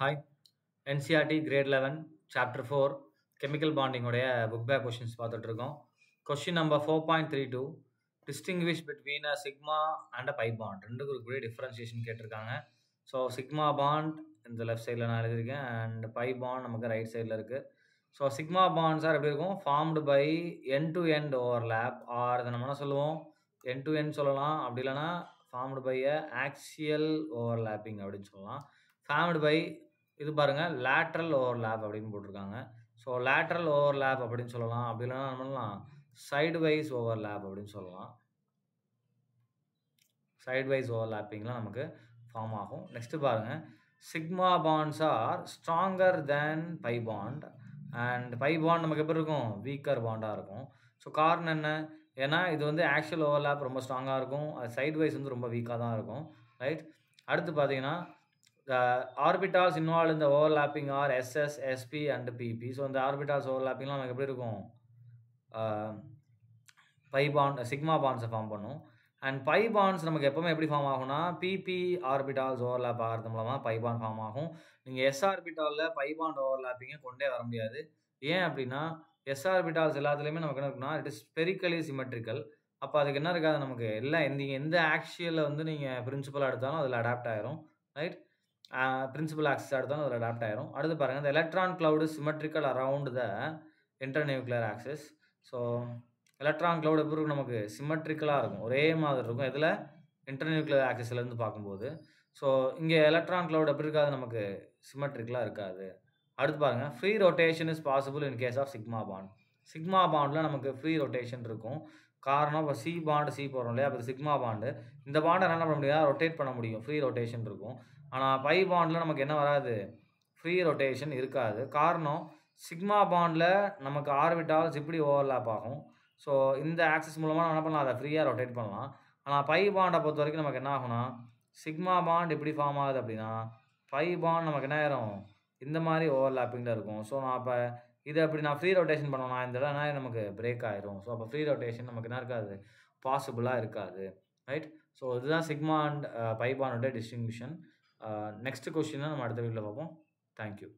Hi, NCRT Grade 11, Chapter 4, Chemical Bonding உடைய book back questions பார்த்துட்டு இருக்கோம். Question number 4.32, distinguish between a sigma and a pi bond. ரெண்டுக்கு ஒரு பெரிய differentiation கேட்டிருக்காங்க. ஸோ சிக்மா பாண்ட் இந்த லெஃப்ட் சைடில் நான் எழுதியிருக்கேன் அண்ட் பை பாண்ட் நமக்கு ரைட் சைடில் இருக்குது. ஸோ சிக்மா பாண்ட் சார் எப்படி இருக்கும்? Formed by end to end overlap or அதை நம்ம என்ன சொல்லுவோம்? எண்ட் டு எண்ட் சொல்லலாம், அப்படி இல்லைனா ஃபார்ம்டு பை ஆக்சியல் ஓவர்லேப்பிங் அப்படின்னு சொல்லலாம். ஃபார்ம்டு பை இது பாருங்கள் லேட்ரல் ஓவர்லேப் அப்படின்னு போட்டிருக்காங்க. ஸோ லேட்ரல் ஓவர்லேப் அப்படின்னு சொல்லலாம், அப்படி இல்லைனா என்ன பண்ணலாம்? சைடு வைஸ் ஓவர்லேப் அப்படின்னு சொல்லலாம். சைடு வைஸ் ஓவர்லேப்பிங்லாம் நமக்கு ஃபார்ம் ஆகும். நெக்ஸ்ட்டு பாருங்கள், sigma bonds are stronger than pi bond and pi bond நமக்கு எப்படி இருக்கும்? வீக்கர் பாண்டாக இருக்கும். ஸோ காரணம் என்ன? ஏன்னா இது வந்து ஆக்சுவல் ஓவர்லேப் ரொம்ப ஸ்ட்ராங்காக இருக்கும், அது சைடு வைஸ் வந்து ரொம்ப வீக்காக தான் இருக்கும். ரைட். அடுத்து பார்த்தீங்கன்னா ஆர்பிட்டால்ஸ் இன்வால்வ் இந்த overlapping are SS SP and PP. So இந்த ஆர்பிட்டால்ஸ் ஓவர்லேப்பிங்லாம் நமக்கு எப்படி இருக்கும்? பை பாண்ட் சிக்மா பாண்ட்ஸை ஃபார்ம் பண்ணும். அண்ட் பை பாண்ட்ஸ் நமக்கு எப்போவுமே எப்படி ஃபார்ம் ஆகும்னா பிபி ஆர்பிட்டால்ஸ் ஓவர்லேப் ஆகிறது மூலமாக பை பாண்ட் ஃபார்ம் ஆகும். நீங்கள் எஸ் ஆர்பிட்டாலில் பை பாண்ட் ஓவர்லேப்பிங்கை கொண்டே வர முடியாது. ஏன் அப்படின்னா எஸ் ஆர்பிட்டால்ஸ் எல்லாத்துலேயுமே நமக்கு என்ன இருக்குன்னா இட் இஸ் ஸ்பெரிக்கலி சிமெட்ரிக்கல். அப்போ அதுக்கு என்ன இருக்காது? நமக்கு எல்லாம் எந்த ஆக்சியலில் வந்து நீங்கள் பிரின்சிபலாக எடுத்தாலும் அதில் அடாப்ட் ஆயிரும். ரைட். பிரின்சிபல் ஆக்சிஸ் எடுத்தாலும் அதில் அடாப்ட் ஆயிரும். அடுத்து பாருங்கள், இந்த electron cloud symmetrical around the internuclear axis. So electron cloud எப்படி இருக்கும்? நமக்கு சிமெட்ரிக்கலாக இருக்கும், ஒரே மாதிரி இருக்கும். இதில் இன்டர்நியூக்ளியர் ஆக்சிஸ்லேருந்து பார்க்கும்போது. ஸோ இங்கே எலக்ட்ரான் கிளவுட் எப்படி இருக்காது? நமக்கு சிமெட்ரிக்கலாக இருக்காது. அடுத்து பாருங்கள், free rotation is possible in case of sigma bond. சிக்மா பாண்டில் நமக்கு ஃப்ரீ ரொட்டேஷன் இருக்கும். காரணம் இப்போ சி பாண்டு சி போடுறோம் இல்லையா? அப்போ சிக்மா பாண்டு இந்த பாண்டை என்ன பண்ண முடியாது? ரொட்டேட் பண்ண முடியும், ஃப்ரீ ரொட்டேஷன் இருக்கும். ஆனால் பை பாண்டில் நமக்கு என்ன வராது? ஃப்ரீ ரொட்டேஷன் இருக்காது. காரணம் சிக்மா பாண்டில் நமக்கு ஆர்பிட்டால்ஸ் இப்படி ஓவர்லேப் ஆகும். ஸோ இந்த ஆக்சிஸ் மூலமாக நம்ம என்ன பண்ணலாம்? அதை ஃப்ரீயாக ரொட்டேட் பண்ணலாம். ஆனால் பை பாண்டை பொறுத்த வரைக்கும் நமக்கு என்ன ஆகும்னா சிக்மா பாண்ட் எப்படி ஃபார்ம் ஆகுது அப்படின்னா பை பாண்ட் நமக்கு என்ன ஆயிரும்? இந்த மாதிரி ஓவர்லேப்பிங்கில் இருக்கும். ஸோ நான் இப்போ இதை அப்படி நான் ஃப்ரீ ரொட்டேஷன் பண்ணோம்னா இந்த இடம் என்ன நமக்கு பிரேக் ஆயிரும். ஸோ அப்போ ஃப்ரீ ரொட்டேஷன் நமக்கு என்ன இருக்காது? பாசிபிளாக இருக்காது. ரைட். ஸோ இதுதான் சிக்மா அண்ட் பை பாண்டோட டிஸ்டிங்விஷன். நெக்ஸ்ட் கொஸ்டினை நம்ம அடுத்த வீடியோவில் பார்ப்போம். தேங்க்யூ.